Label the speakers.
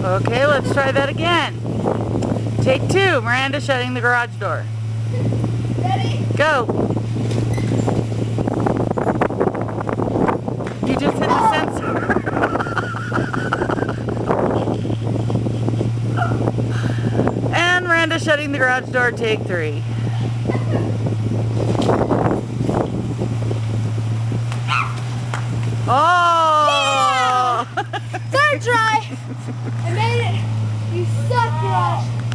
Speaker 1: Okay, let's try that again. Take 2, Miranda shutting the garage door.
Speaker 2: Ready?
Speaker 1: Go. You just hit the sensor. And Miranda shutting the garage door, take 3.